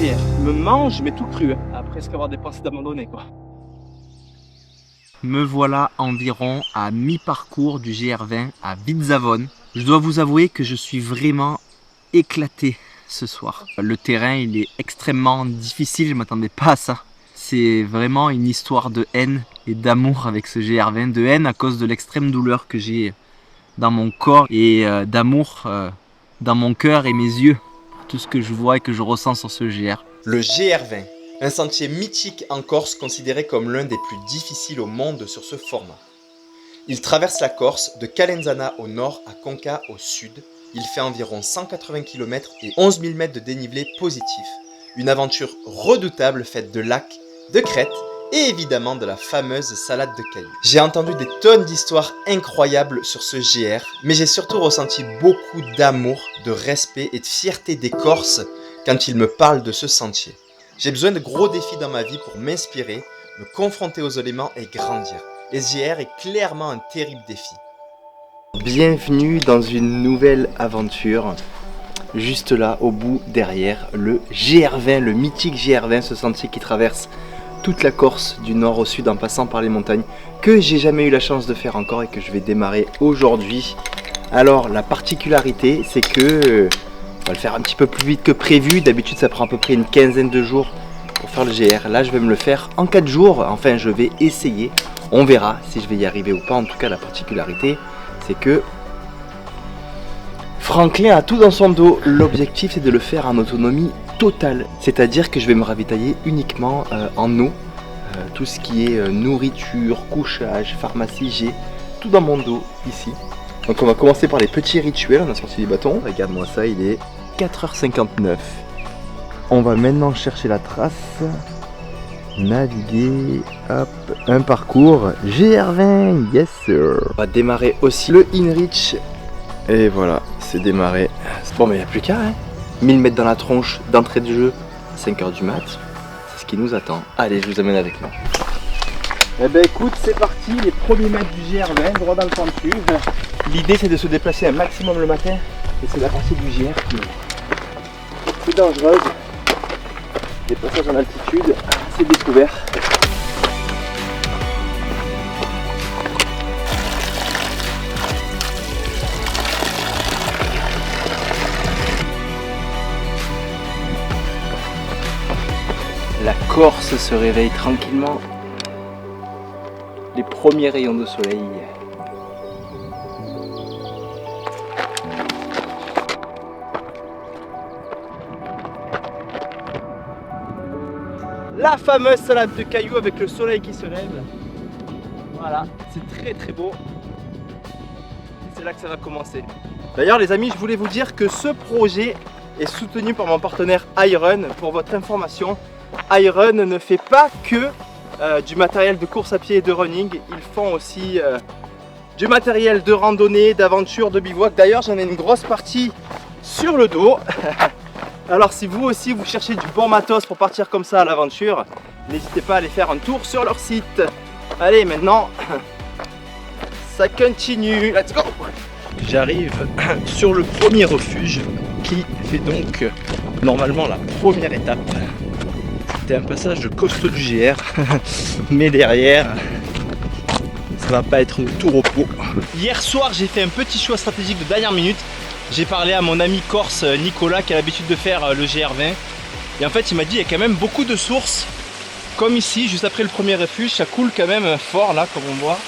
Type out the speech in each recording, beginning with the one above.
GR. Il me mange, mais tout cru, hein, à presque avoir dépensé d'abandonner, quoi. Me voilà environ à mi-parcours du GR20 à Vidzavon. Je dois vous avouer que je suis vraiment éclaté ce soir. Le terrain il est extrêmement difficile, je ne m'attendais pas à ça. C'est vraiment une histoire de haine et d'amour avec ce GR20. De haine à cause de l'extrême douleur que j'ai dans mon corps et d'amour dans mon cœur et mes yeux. Tout ce que je vois et que je ressens sur ce GR. Le GR20, un sentier mythique en Corse considéré comme l'un des plus difficiles au monde sur ce format. Il traverse la Corse de Calenzana au nord à Conca au sud. Il fait environ 180 km et 11 000 mètres de dénivelé positif. Une aventure redoutable faite de lacs, de crêtes et évidemment de la fameuse salade de cailloux. J'ai entendu des tonnes d'histoires incroyables sur ce GR, mais j'ai surtout ressenti beaucoup d'amour, de respect et de fierté des Corses quand ils me parlent de ce sentier. J'ai besoin de gros défis dans ma vie pour m'inspirer, me confronter aux éléments et grandir. Et ce GR est clairement un terrible défi. Bienvenue dans une nouvelle aventure. Juste là, au bout, derrière, le GR20, le mythique GR20, ce sentier qui traverse toute la Corse du nord au sud en passant par les montagnes, que j'ai jamais eu la chance de faire encore et que je vais démarrer aujourd'hui. Alors la particularité c'est que on va le faire un petit peu plus vite que prévu. D'habitude ça prend à peu près une quinzaine de jours pour faire le GR. Là je vais me le faire en 4 jours, enfin je vais essayer. On verra si je vais y arriver ou pas. En tout cas la particularité c'est que Franklin a tout dans son dos. L'objectif c'est de le faire en autonomie totale, c'est-à-dire que je vais me ravitailler uniquement en eau, tout ce qui est nourriture, couchage, pharmacie, j'ai tout dans mon dos ici. Donc on va commencer par les petits rituels. On a sorti les bâtons, regarde-moi ça, il est 4h59. On va maintenant chercher la trace, naviguer, hop, un parcours GR20, yes sir. On va démarrer aussi le InReach, et voilà, c'est démarré. Bon mais il n'y a plus qu'à, hein. 1000 mètres dans la tronche d'entrée de jeu, 5h du mat, c'est ce qui nous attend. Allez, je vous amène avec moi. Eh ben écoute, c'est parti, les premiers mètres du GR20, droit dans le pentu. L'idée c'est de se déplacer un maximum le matin, et c'est la partie du GR qui est plus dangereuse. Les passages en altitude, c'est découvert. La Corse se réveille tranquillement. Les premiers rayons de soleil. La fameuse salade de cailloux avec le soleil qui se lève. Voilà, c'est très très beau. C'est là que ça va commencer. D'ailleurs les amis, je voulais vous dire que ce projet est soutenu par mon partenaire iRun. Pour votre information, iRun ne fait pas que du matériel de course à pied et de running, ils font aussi du matériel de randonnée, d'aventure, de bivouac. D'ailleurs j'en ai une grosse partie sur le dos. Alors si vous aussi vous cherchez du bon matos pour partir comme ça à l'aventure, n'hésitez pas à aller faire un tour sur leur site. Allez maintenant, ça continue, let's go. J'arrive sur le premier refuge qui fait donc normalement la première étape. C'est un passage costaud du GR, mais derrière, ça va pas être tout repos. Hier soir, j'ai fait un petit choix stratégique de dernière minute. J'ai parlé à mon ami corse Nicolas qui a l'habitude de faire le GR20. Et en fait, il m'a dit qu'il y a quand même beaucoup de sources. Comme ici, juste après le premier refuge, ça coule quand même fort là, comme on voit.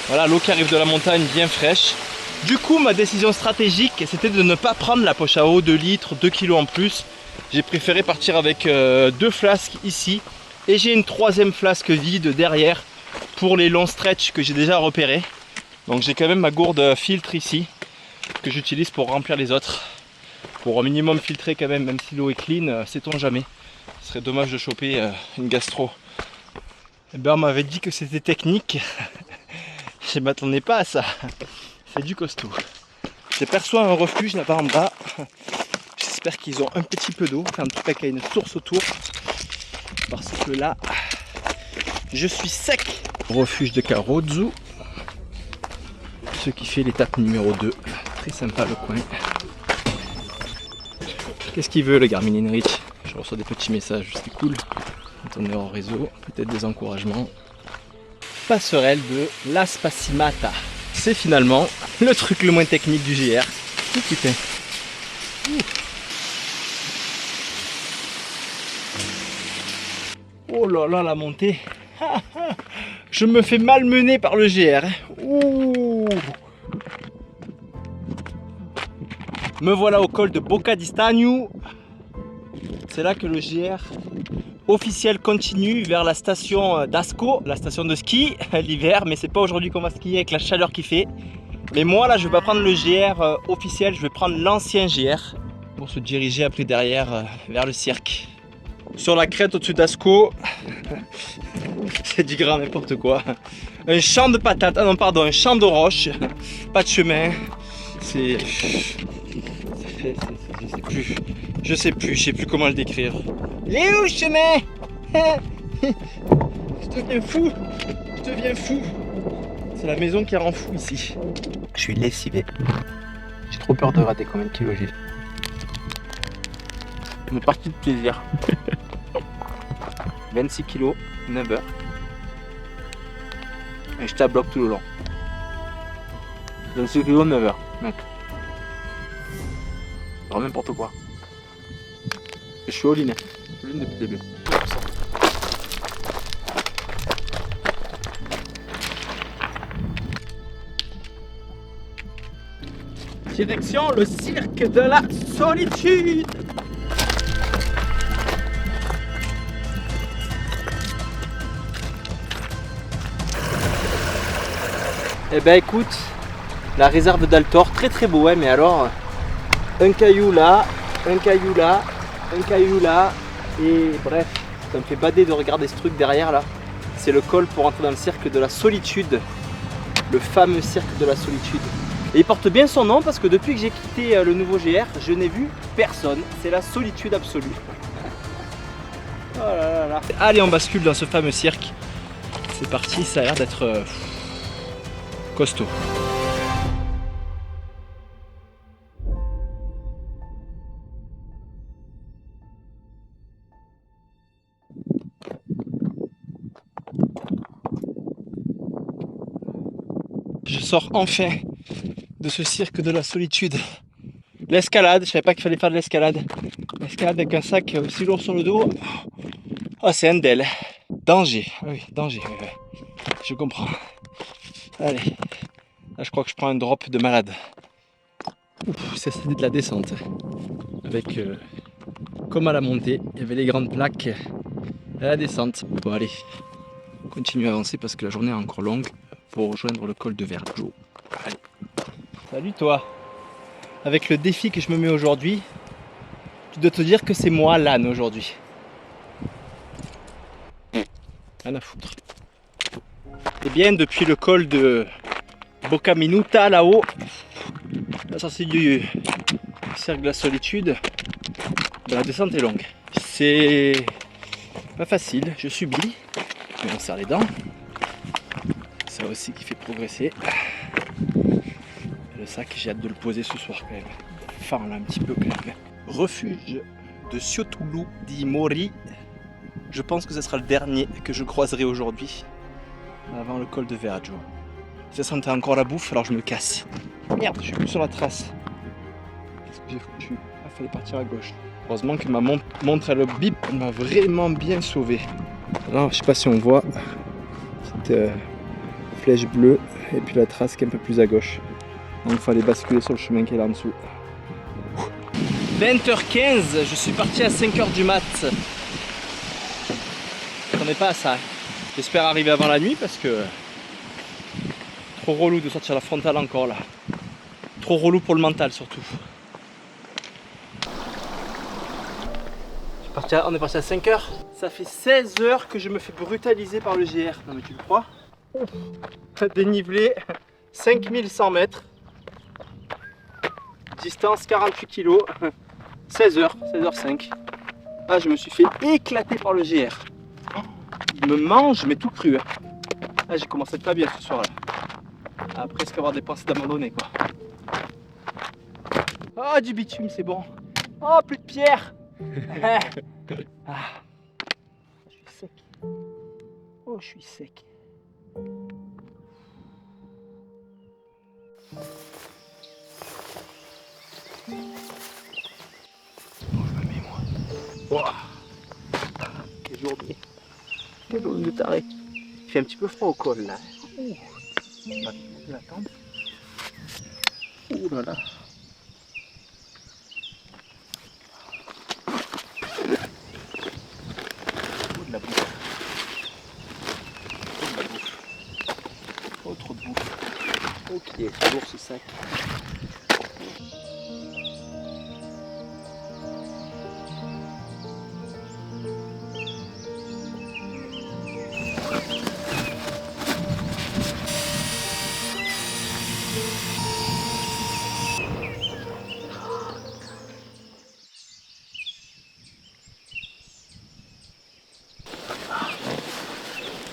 Voilà, l'eau qui arrive de la montagne bien fraîche. Du coup, ma décision stratégique, c'était de ne pas prendre la poche à eau 2 litres, 2 kg en plus. J'ai préféré partir avec 2 flasques ici. Et j'ai une 3e flasque vide derrière pour les longs stretch que j'ai déjà repérés. Donc j'ai quand même ma gourde filtre ici que j'utilise pour remplir les autres. Pour au minimum filtrer quand même si l'eau est clean, sait-on jamais. Ce serait dommage de choper une gastro. Et ben on m'avait dit que c'était technique. Je ne m'attendais pas à ça. C'est du costaud. J'aperçois un refuge là-bas en bas. J'espère qu'ils ont un petit peu d'eau, enfin en tout cas qu'il y a une source autour. Parce que là, je suis sec. Refuge de Carozzo. Ce qui fait l'étape numéro 2. Très sympa le coin. Qu'est-ce qu'il veut le Garmin InReach? Je Je reçois des petits messages, c'est cool. Quand on est hors réseau, peut-être des encouragements. Passerelle de La Spacimata. C'est finalement le truc le moins technique du GR. Oh putain. Oh là là, la montée. Je me fais malmener par le GR. Ouh. Me voilà au col de Boca di Stagno. C'est là que le GR officiel continue vers la station d'Asco, la station de ski l'hiver, mais c'est pas aujourd'hui qu'on va skier avec la chaleur qu'il fait. Mais moi là je vais pas prendre le GR officiel, je vais prendre l'ancien GR pour se diriger après derrière vers le cirque. Sur la crête au-dessus d'Asco, c'est du grand n'importe quoi. Un champ de patates, ah non pardon, un champ de roches, pas de chemin. Je sais plus comment le décrire. Il est où le chemin? Je deviens fou. C'est la maison qui rend fou ici. Je suis lessivé. J'ai trop peur de rater combien de kilos j'ai fait. Une partie de plaisir. 26 kilos, 9 heures. Et je t'abloque tout le long. 26 kilos, 9 heures, mec. Alors n'importe quoi. Je suis all-in. All-in depuis le début. Direction le cirque de la solitude. Eh ben écoute, la réserve d'Altor, très très beau, ouais, mais alors un caillou là, un caillou là, un caillou là, et bref, ça me fait bader de regarder ce truc derrière là. C'est le col pour entrer dans le cirque de la solitude, le fameux cirque de la solitude. Et il porte bien son nom parce que depuis que j'ai quitté le nouveau GR, je n'ai vu personne. C'est la solitude absolue. Oh là là là. Allez, on bascule dans ce fameux cirque. C'est parti, ça a l'air d'être costaud. Je sors enfin de ce cirque de la solitude. L'escalade, je savais pas qu'il fallait faire de l'escalade. L'escalade avec un sac aussi lourd sur le dos. Oh, c'est un del. Danger, oui, danger. Oui, oui. Je comprends. Allez, là je crois que je prends un drop de malade. Ouf, c'est de la descente. Avec, comme à la montée, il y avait les grandes plaques à la descente. Bon, allez, on continue à avancer parce que la journée est encore longue pour rejoindre le col de Vergio. Allez. Salut toi. Avec le défi que je me mets aujourd'hui, tu dois te dire que c'est moi l'âne aujourd'hui. Rien à foutre. Eh bien, depuis le col de Boca Minuta là-haut, là ça c'est du cercle de la solitude, la descente est longue. C'est pas facile, je subis, mais on serre les dents. Ça aussi qui fait progresser. Le sac, j'ai hâte de le poser ce soir quand même. Enfin là un petit peu quand même. Refuge de Ciottulu di Mori. Je pense que ce sera le dernier que je croiserai aujourd'hui. Avant le col de Vergio. Ça sentait encore la bouffe, alors je me casse. Merde, je suis plus sur la trace. Qu'est-ce que j'ai foutu? Il fallait partir à gauche. Heureusement que ma montre à le bip m'a vraiment bien sauvé. Alors, je sais pas si on voit. Petite flèche bleue et puis la trace qui est un peu plus à gauche. Donc il fallait basculer sur le chemin qui est là en dessous. 20h15, je suis parti à 5h du mat. Je m'attendais pas à ça. J'espère arriver avant la nuit parce que trop relou de sortir la frontale encore là. Trop relou pour le mental surtout. On est parti à 5h. Ça fait 16 heures que je me fais brutaliser par le GR. Non mais tu le crois? Dénivelé 5100 mètres. Distance 48 kg. 16h, 16h05. Ah, je me suis fait éclater par le GR. Il me mange, mais tout cru. Ah, j'ai commencé pas bien ce soir là. À presque avoir des pensées d'abandonner quoi. Oh, du bitume, c'est bon. Oh, plus de pierre. Ah, je suis sec. Oh, je suis sec. Oh, je me mets moi. Wow. Quelle journée. Quelle journée de taré. Il fait un petit peu froid au col là. Oh. On va monter la tente. Oh là là. Oh de la bouffe. Oh de la bouffe. Oh trop de bouffe. Ok, c'est lourd ce sac.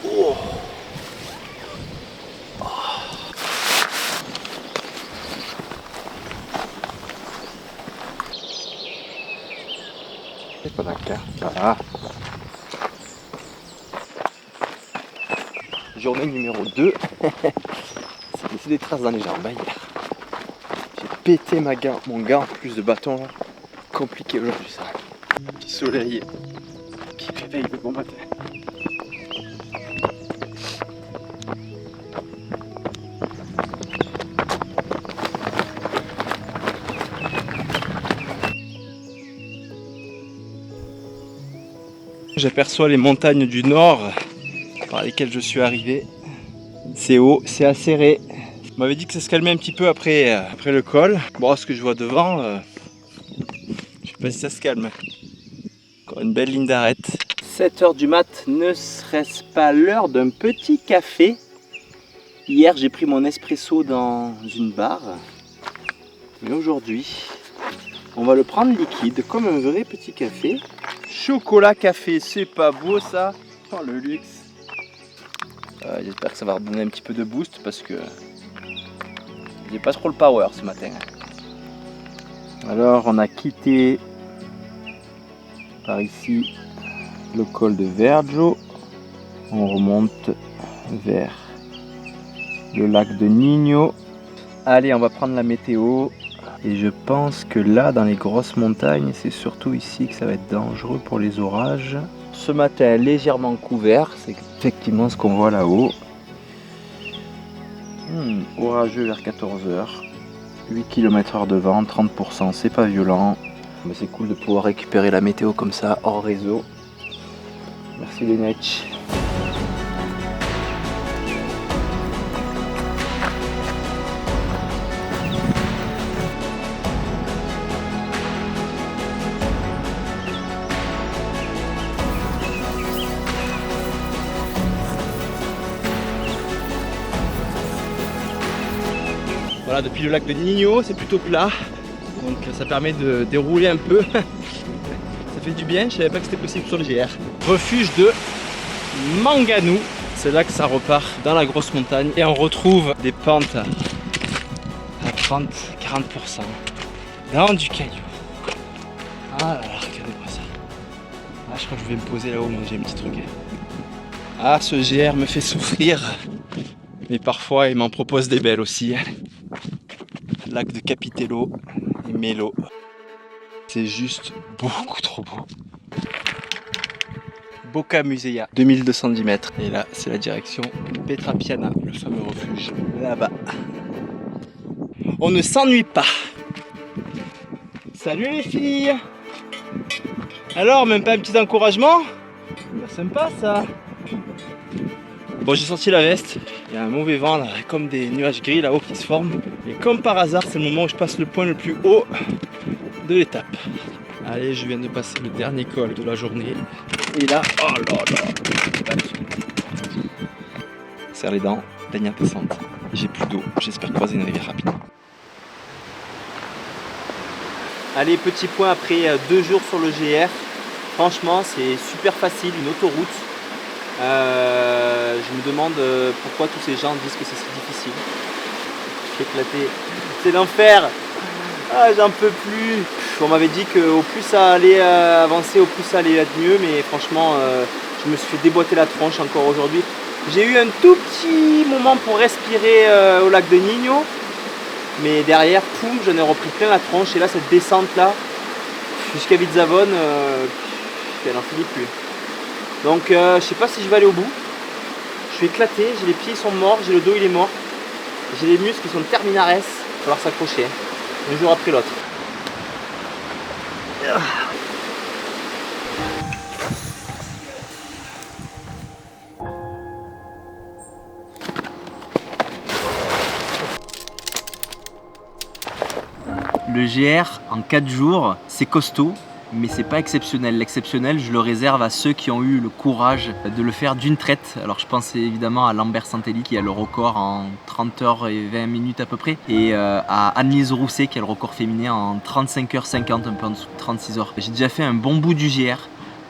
Oh. C'est pas d'accord. Voilà. Journée numéro 2. C'est laissé des traces dans les jambes hier. J'ai pété mon gant en plus de bâton là. Compliqué aujourd'hui ça. Petit soleil qui réveille le bon matin. J'aperçois les montagnes du nord par lesquelles je suis arrivé. C'est haut, c'est acéré. On m'avait dit que ça se calmait un petit peu après le col. Bon, ce que je vois devant, je sais pas si ça se calme. Encore une belle ligne d'arête. 7h du mat, ne serait-ce pas l'heure d'un petit café? Hier, j'ai pris mon espresso dans une barre. Mais aujourd'hui, on va le prendre liquide, comme un vrai petit café. Chocolat café, c'est pas beau ça? Oh le luxe! J'espère que ça va redonner un petit peu de boost parce que j'ai pas trop le power ce matin. Alors on a quitté par ici le col de Vergio. On remonte vers le lac de Nino. Allez, on va prendre la météo. Et je pense que là, dans les grosses montagnes, c'est surtout ici que ça va être dangereux pour les orages. Ce matin, légèrement couvert, c'est effectivement ce qu'on voit là-haut. Orageux vers 14h. 8 km/h de vent, 30%, c'est pas violent. Mais c'est cool de pouvoir récupérer la météo comme ça, hors réseau. Merci les Netch. Voilà, depuis le lac de Nino, c'est plutôt plat, donc ça permet de dérouler un peu. Ça fait du bien, je savais pas que c'était possible sur le GR. Refuge de Manganou, c'est là que ça repart dans la grosse montagne et on retrouve des pentes à 30-40% dans du caillou. Ah là là, regardez-moi ça. Ah, je crois que je vais me poser là-haut, manger un petit truc. Ah, ce GR me fait souffrir, mais parfois il m'en propose des belles aussi. Lac de Capitello et Melo. C'est juste beaucoup trop beau. Boca Musea, 2210 mètres. Et là, c'est la direction Petra Piana, le fameux refuge là-bas. On ne s'ennuie pas. Salut les filles. Alors, même pas un petit encouragement? Bah, sympa ça. Bon, j'ai sorti la veste, il y a un mauvais vent là, comme des nuages gris là-haut qui se forment. Et comme par hasard, c'est le moment où je passe le point le plus haut de l'étape. Allez, je viens de passer le dernier col de la journée. Et là, oh là là, serre les dents, dernière descente. J'ai plus d'eau, j'espère croiser une rivière rapide. Allez, petit point après 2 jours sur le GR. Franchement, c'est super facile, une autoroute. Je me demande pourquoi tous ces gens disent que c'est si difficile. Je suis éclaté. C'est l'enfer. Ah, j'en peux plus. On m'avait dit qu'au plus ça allait avancer, au plus ça allait être mieux, mais franchement, je me suis fait déboîter la tronche encore aujourd'hui. J'ai eu un tout petit moment pour respirer au lac de Nino, mais derrière, poum, j'en ai repris plein la tronche. Et là, cette descente là, jusqu'à Vidzavone, elle en finit plus. Donc, je sais pas si je vais aller au bout. Je suis éclaté, j'ai les pieds ils sont morts, j'ai le dos il est mort, j'ai les muscles qui sont terminares. Il va falloir s'accrocher, hein. Un jour après l'autre. Le GR en 4 jours, c'est costaud, mais c'est pas exceptionnel. L'exceptionnel, je le réserve à ceux qui ont eu le courage de le faire d'une traite. Alors je pense évidemment à Lambert Santelli qui a le record en 30 h et 20 minutes à peu près, et à Annelise Rousset qui a le record féminin en 35 h 50, un peu en dessous de 36 heures. J'ai déjà fait un bon bout du GR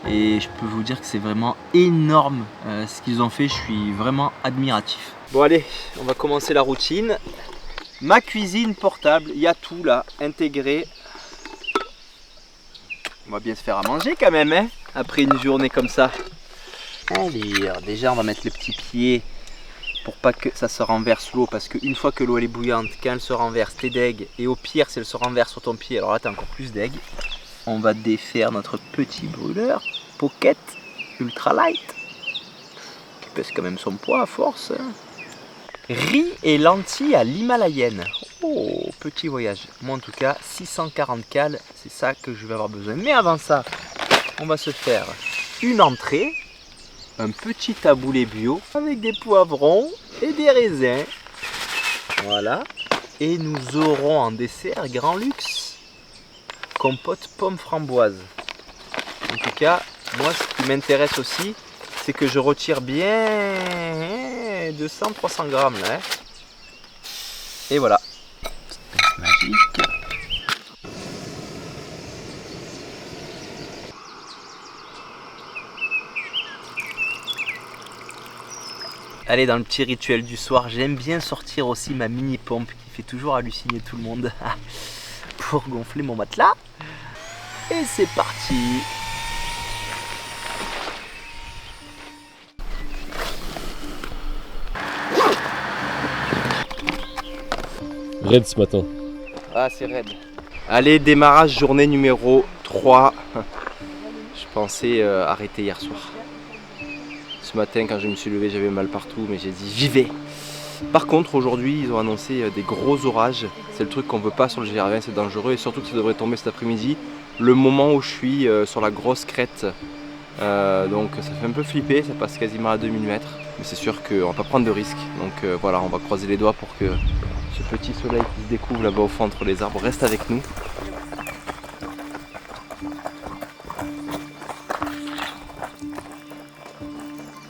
et je peux vous dire que c'est vraiment énorme ce qu'ils ont fait. Je suis vraiment admiratif. Bon allez, on va commencer la routine. Ma cuisine portable, il y a tout là, intégré. On va bien se faire à manger quand même, hein, après une journée comme ça. Allez, alors déjà on va mettre le petit pied pour pas que ça se renverse l'eau, parce qu'une fois que l'eau elle est bouillante, quand elle se renverse, t'es deg. Et au pire, si elle se renverse sur ton pied, alors là t'es encore plus deg. On va défaire notre petit brûleur Pocket Ultra Light, qui pèse quand même son poids à force, hein. Riz et lentilles à l'himalayenne. Oh, petit voyage. Moi en tout cas, 640 cales, c'est ça que je vais avoir besoin. Mais avant ça, on va se faire une entrée, un petit taboulé bio avec des poivrons et des raisins. Voilà. Et nous aurons en dessert grand luxe, compote pomme framboise. En tout cas, moi ce qui m'intéresse aussi, c'est que je retire bien 200-300 grammes là. Hein. Et voilà. Magique. Allez, dans le petit rituel du soir, j'aime bien sortir aussi ma mini pompe qui fait toujours halluciner tout le monde pour gonfler mon matelas. Et c'est parti. Raide ce matin. Ah, c'est raide. Allez, démarrage journée numéro 3. Je pensais arrêter hier soir. Ce matin, quand je me suis levé, j'avais mal partout, mais j'ai dit j'y vais. Par contre, aujourd'hui, ils ont annoncé des gros orages. C'est le truc qu'on veut pas sur le GR20, c'est dangereux, et surtout que ça devrait tomber cet après-midi. Le moment où je suis sur la grosse crête. Donc ça fait un peu flipper, ça passe quasiment à 2000 mètres. Mais c'est sûr qu'on va pas prendre de risques. Donc voilà, on va croiser les doigts pour que ce petit soleil qui se découvre là-bas au fond entre les arbres reste avec nous.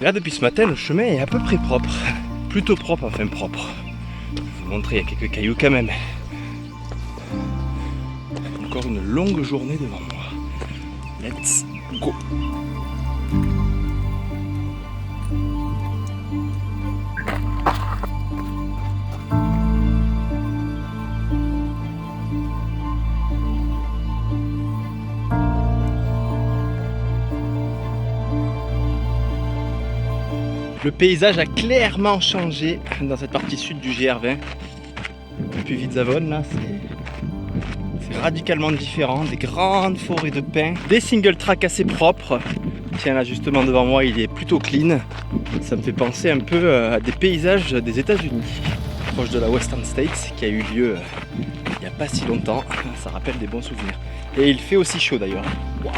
Là, depuis ce matin, le chemin est à peu près propre. Plutôt propre, enfin propre. Je vais vous montrer, il y a quelques cailloux quand même. Encore une longue journée devant moi. Let's go! Le paysage a clairement changé dans cette partie sud du GR20. Depuis Vidzavone, là, c'est radicalement différent. Des grandes forêts de pins, des single tracks assez propres. Tiens, là, justement devant moi, il est plutôt clean. Ça me fait penser un peu à des paysages des États-Unis, proche de la Western States, qui a eu lieu il n'y a pas si longtemps. Ça rappelle des bons souvenirs. Et il fait aussi chaud d'ailleurs. Wow.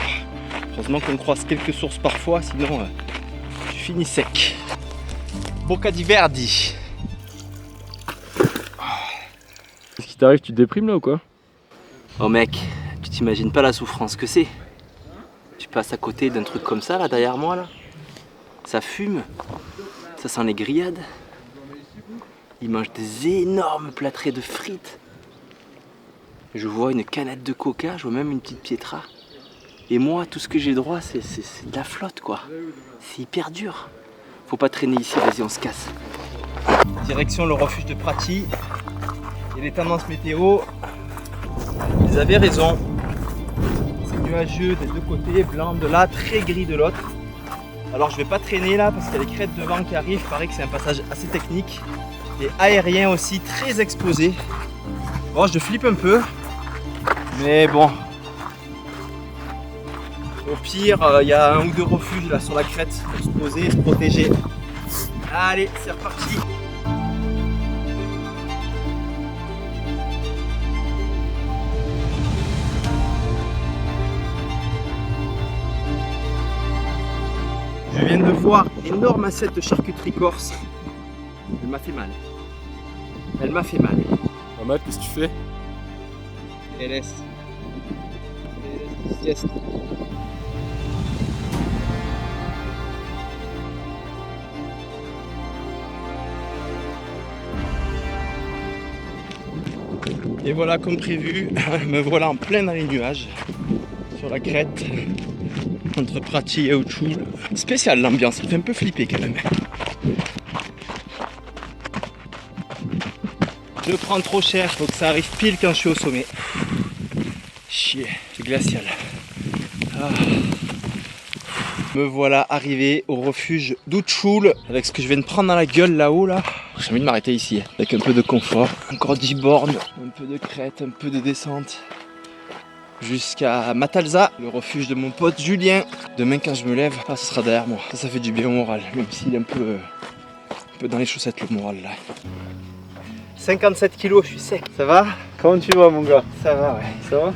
Heureusement qu'on croise quelques sources parfois, sinon tu finis sec. Bocca di Verdi. Qu'est-ce qui t'arrive, tu te déprimes là ou quoi? Oh mec, tu t'imagines pas la souffrance que c'est. Tu passes à côté d'un truc comme ça là derrière moi là. Ça fume, ça sent les grillades. Ils mangent des énormes plâtrés de frites. Je vois une canette de coca, je vois même une petite pietra. Et moi, tout ce que j'ai droit, c'est de la flotte quoi. C'est hyper dur. Faut pas traîner ici, vas-y on se casse. Direction le refuge de Prati. Et les tendances météo, ils avaient raison. nuageux des deux côtés, blanc de là, très gris de l'autre. Alors je vais pas traîner là parce qu'il y a les crêtes de vent qui arrivent, il paraît que c'est un passage assez technique et aérien aussi, très exposé. Bon, je flippe un peu, mais bon. Au pire, il y a un ou deux refuges là sur la crête pour se poser et se protéger. Allez, c'est reparti. Je viens de voir énorme assiette de charcuterie corse. Elle m'a fait mal. Elle m'a fait mal. Ahmad, qu'est-ce que tu fais? Et laisse. Sieste. Et voilà, comme prévu, me voilà en plein dans les nuages, sur la crête, entre Prati et Outchoul. Spécial l'ambiance, ça fait un peu flipper quand même. Je prends trop cher, donc ça arrive pile quand je suis au sommet. Chier, c'est glacial. Ah. Me voilà arrivé au refuge d'Outchoul avec ce que je viens de prendre dans la gueule là-haut là. J'ai envie de m'arrêter ici avec un peu de confort. Encore 10 bornes, un peu de crête, un peu de descente. Jusqu'à Matalza, le refuge de mon pote Julien. Demain quand je me lève, ce sera derrière moi. Ça fait du bien au moral, même s'il est un peu dans les chaussettes le moral là. 57 kilos, je suis sec. Ça va? Comment tu vas mon gars? Ça va, ouais. Ça va?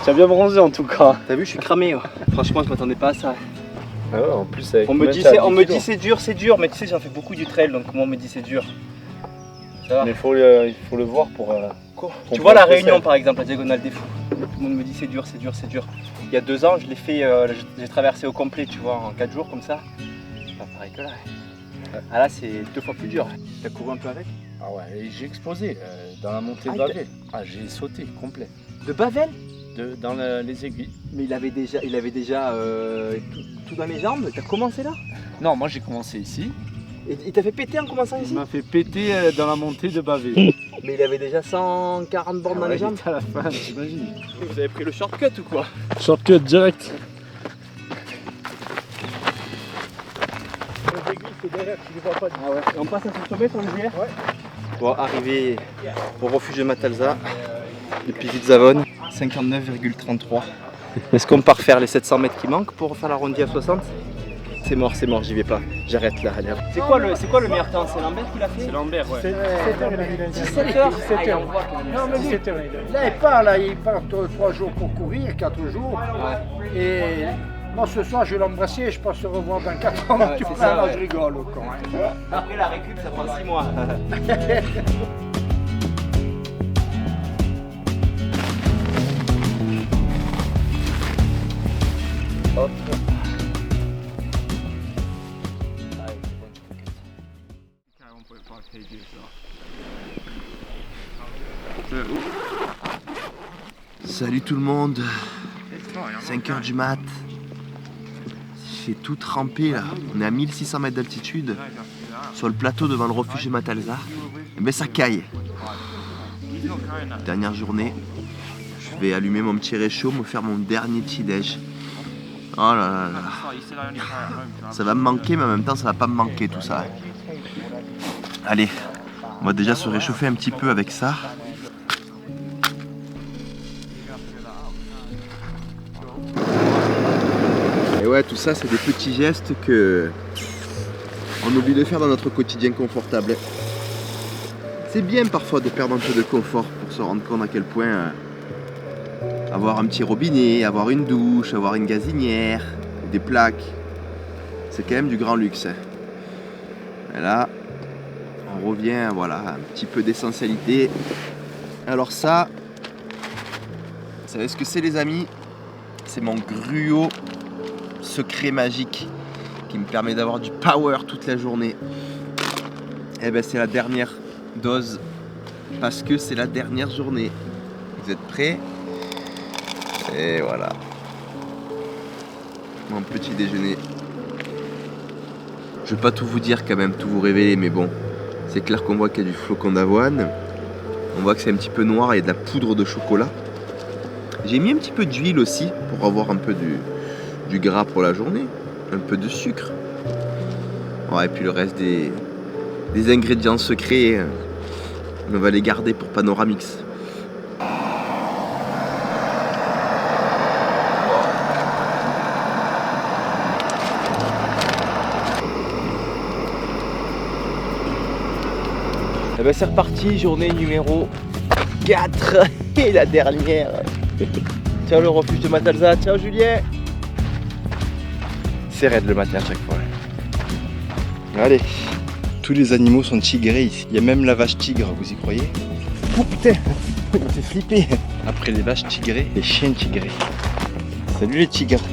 Tu as bien bronzé en tout cas. T'as vu, je suis cramé. Ouais. Franchement, je m'attendais pas à ça. Ah ouais, en plus avec On me dit c'est dur, mais tu sais, j'en fais beaucoup du trail, donc moi on me dit c'est dur. Ça va. Mais il faut le voir pour. Tu vois la Réunion par exemple, la diagonale des fous. Tout le monde me dit c'est dur. Il y a 2 ans, je l'ai fait, j'ai traversé au complet, tu vois, en 4 jours comme ça. C'est pas pareil que là. Ah là, c'est 2 fois plus dur. T'as couru un peu avec? Ah ouais, et j'ai explosé dans la montée de Ah, Bavel. Ah, j'ai sauté complet. De Bavel? Dans les aiguilles. Mais il avait déjà tout dans les jambes. T'as commencé là? Non, moi j'ai commencé ici. Et il t'a fait péter en commençant ici? Il m'a fait péter dans la montée de Bavel. Mais il avait déjà 140 bornes dans les jambes. À la fin, j'imagine. Vous avez pris le shortcut ou quoi? Shortcut direct. Ah ouais. Et on passe à ce sommet sur le GR? Ouais. Bon, arrivé au refuge de Matalza, depuis Vidzavone, 59,33. Est-ce qu'on part faire les 700 mètres qui manquent pour faire la ronde à 60? C'est mort, j'y vais pas. J'arrête là. Allez. C'est quoi le meilleur temps? C'est Lambert qui l'a fait? C'est Lambert, ouais. 17h. 17h. Non, mais lui, là, il part 3 jours pour courir, 4 jours. Ouais. Et moi, ce soir, je vais l'embrasser et je pense se revoir dans 4 ans. Ouais, Tu c'est vois, ça, là, ouais. je rigole. Quoi. Après la récup, ça prend 6 mois. Hop. Salut tout le monde, 5h du mat. J'ai tout trempé là, on est à 1600 mètres d'altitude, sur le plateau devant le refuge de Matalza. Et ben ça caille. Dernière journée, je vais allumer mon petit réchaud, me faire mon dernier petit déj. Oh là là là. Ça va me manquer, mais en même temps ça va pas me manquer tout ça. Allez, on va déjà se réchauffer un petit peu avec ça. Et ouais, tout ça, c'est des petits gestes que on oublie de faire dans notre quotidien confortable. C'est bien parfois de perdre un peu de confort pour se rendre compte à quel point avoir un petit robinet, avoir une douche, avoir une gazinière, des plaques, c'est quand même du grand luxe. Et là, on revient, voilà, un petit peu d'essentialité. Alors ça, vous savez ce que c'est les amis? C'est mon gruau secret magique qui me permet d'avoir du power toute la journée. Et ben c'est la dernière dose parce que c'est la dernière journée. Vous êtes prêts? Et voilà. Mon petit déjeuner. Je vais pas tout vous dire quand même, tout vous révéler, mais bon, c'est clair qu'on voit qu'il y a du flocon d'avoine. On voit que c'est un petit peu noir, il y a de la poudre de chocolat. J'ai mis un petit peu d'huile aussi pour avoir un peu du gras pour la journée, un peu de sucre. Ouais, et puis le reste des ingrédients secrets, on va les garder pour Panoramix. Et ben c'est reparti, journée numéro 4 et la dernière. Ciao le refuge de Matalza, ciao Julien. C'est raide le matin à chaque fois. Allez, tous les animaux sont tigrés ici. Il y a même la vache tigre, vous y croyez? Oh putain, il m'a fait flipper. Après les vaches tigrées, les chiens tigrés. Salut les tigres.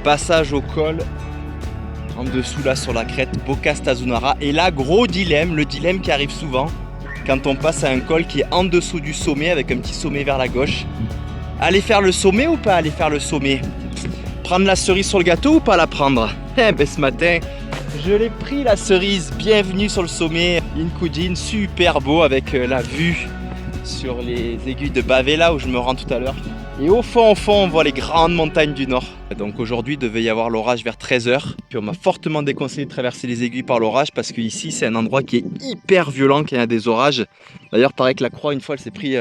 Passage au col, en dessous là sur la crête, Boka-Stazunara. Et là, gros dilemme, le dilemme qui arrive souvent quand on passe à un col qui est en dessous du sommet avec un petit sommet vers la gauche. Aller faire le sommet ou pas aller faire le sommet? Prendre la cerise sur le gâteau ou pas la prendre? Eh ben ce matin, je l'ai pris la cerise. Bienvenue sur le sommet Inkujin, super beau avec la vue sur les aiguilles de Bavé là où je me rends tout à l'heure. Et au fond, on voit les grandes montagnes du nord. Donc aujourd'hui, il devait y avoir l'orage vers 13 h. Puis on m'a fortement déconseillé de traverser les aiguilles par l'orage parce qu'ici, c'est un endroit qui est hyper violent quand il y a des orages. D'ailleurs, pareil que la croix, une fois, elle s'est pris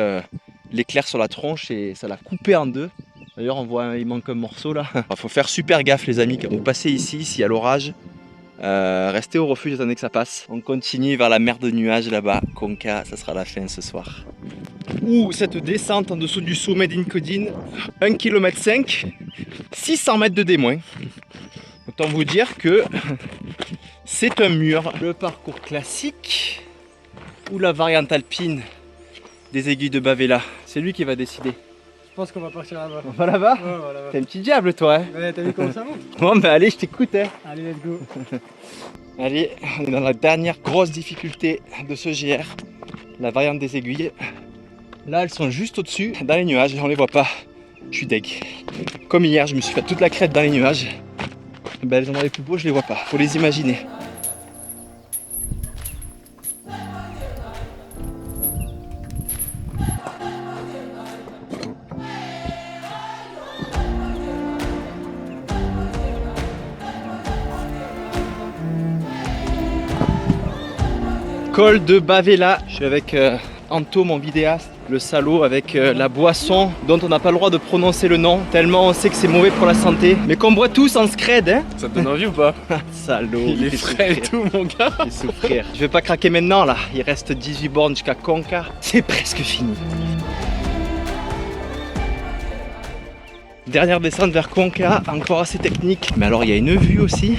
l'éclair sur la tronche et ça l'a coupé en deux. D'ailleurs, on voit, il manque un morceau là. Il faut faire super gaffe, les amis. Quand vous passez ici, s'il y a l'orage, restez au refuge, attendez que ça passe. On continue vers la mer de nuages là-bas. Konka, ça sera la fin ce soir. Ouh, cette descente en dessous du sommet d'Inkujin, 1,5 km, 600 mètres de D-. Autant vous dire que c'est un mur. Le parcours classique ou la variante alpine des aiguilles de Bavela, c'est lui qui va décider. Je pense qu'on va partir là-bas. On va là-bas? Ouais, on va là-bas. T'es un petit diable toi, hein? Ouais, t'as vu comment ça monte? Bon bah allez, je t'écoute, hein. Allez, let's go. Allez, on est dans la dernière grosse difficulté de ce GR, la variante des aiguilles. Là, elles sont juste au-dessus, dans les nuages, et on les voit pas. Je suis deg. Comme hier, je me suis fait toute la crête dans les nuages. Ben, les endroits les plus beaux, je les vois pas. Faut les imaginer. Col de Bavela. Je suis avec Anto, mon vidéaste, le salaud, avec la boisson dont on n'a pas le droit de prononcer le nom, tellement on sait que c'est mauvais pour la santé, mais qu'on boit tous en scred, hein. Ça te donne envie ou pas? Salaud, Il est frais et tout, mon gars. Il fait souffrir. Je vais pas craquer maintenant là, il reste 18 bornes jusqu'à Konka, c'est presque fini. Dernière descente vers Konka, encore assez technique, mais alors il y a une vue aussi.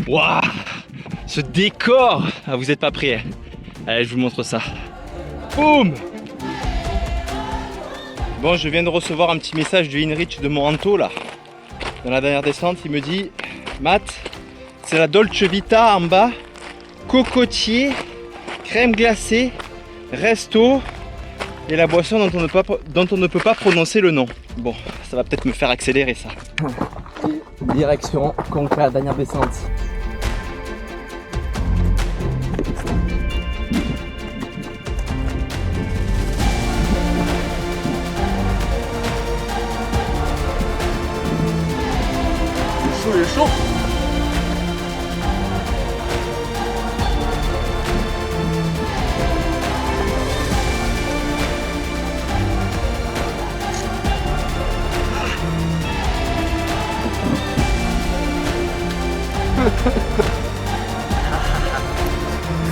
Waouh, ce décor. Ah, vous êtes pas prêts, hein. Allez, je vous montre ça. Boum! Bon, je viens de recevoir un petit message de Heinrich de mon Anto là. Dans la dernière descente, il me dit: Matt, c'est la Dolce Vita en bas, cocotier, crème glacée, resto et la boisson dont on ne peut pas prononcer le nom. Bon, ça va peut-être me faire accélérer ça. Direction Konka, dernière descente. Il est chaud.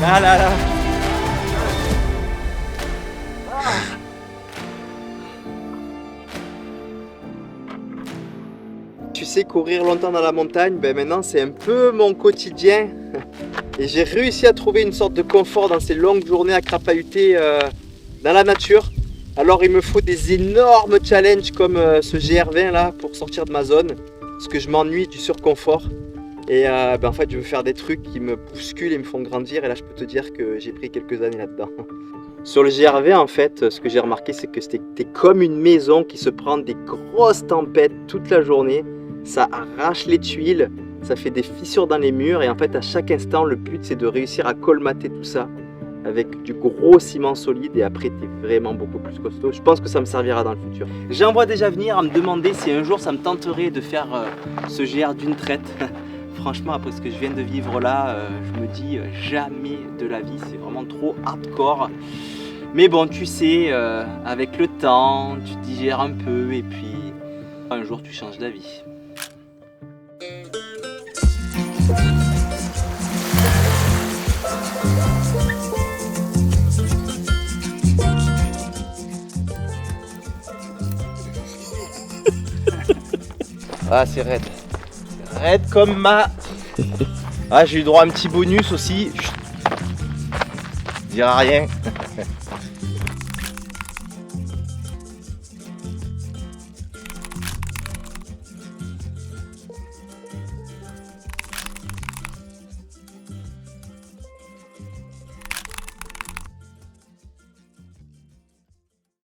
Là là là. Tu sais, courir longtemps dans la montagne, ben maintenant c'est un peu mon quotidien. Et j'ai réussi à trouver une sorte de confort dans ces longues journées à crapahuter dans la nature. Alors il me faut des énormes challenges comme ce GR20 là pour sortir de ma zone. Parce que je m'ennuie du surconfort. Et en fait je veux faire des trucs qui me bousculent et me font grandir. Et là je peux te dire que j'ai pris quelques années là-dedans. Sur le GR20, en fait, ce que j'ai remarqué, c'est que c'était comme une maison qui se prend des grosses tempêtes toute la journée. Ça arrache les tuiles, ça fait des fissures dans les murs et en fait, à chaque instant, le but, c'est de réussir à colmater tout ça avec du gros ciment solide et après, tu es vraiment beaucoup plus costaud. Je pense que ça me servira dans le futur. J'en vois déjà venir à me demander si un jour, ça me tenterait de faire ce GR d'une traite. Franchement, après ce que je viens de vivre là, je me dis jamais de la vie, c'est vraiment trop hardcore. Mais bon, tu sais, avec le temps, tu digères un peu et puis un jour tu changes d'avis. Ah, c'est raide. Raide comme ma... Ah, j'ai eu droit à un petit bonus aussi. Chut. Je dirai rien.